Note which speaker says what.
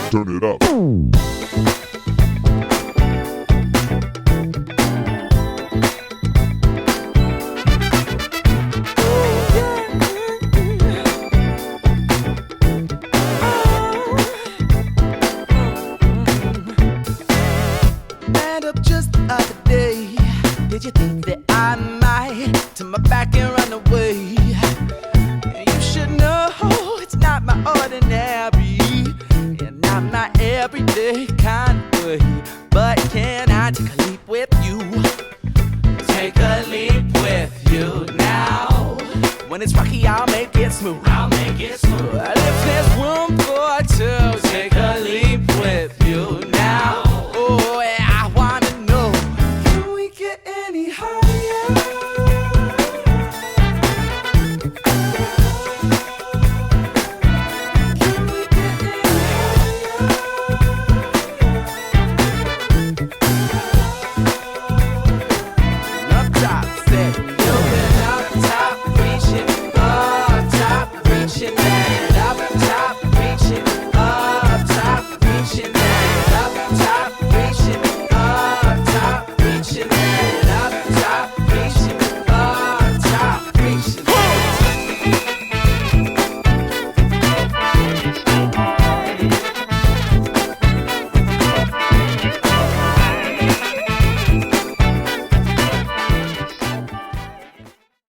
Speaker 1: turn it up.
Speaker 2: And up just the other day, did you think that I might turn my back and run away? You should know it's not my ordinary and not my everyday kind of way. But can I take a leap with you? Take a leap with you now. When it's rocky, I'll make it smooth. I'll make it smooth. If there's room for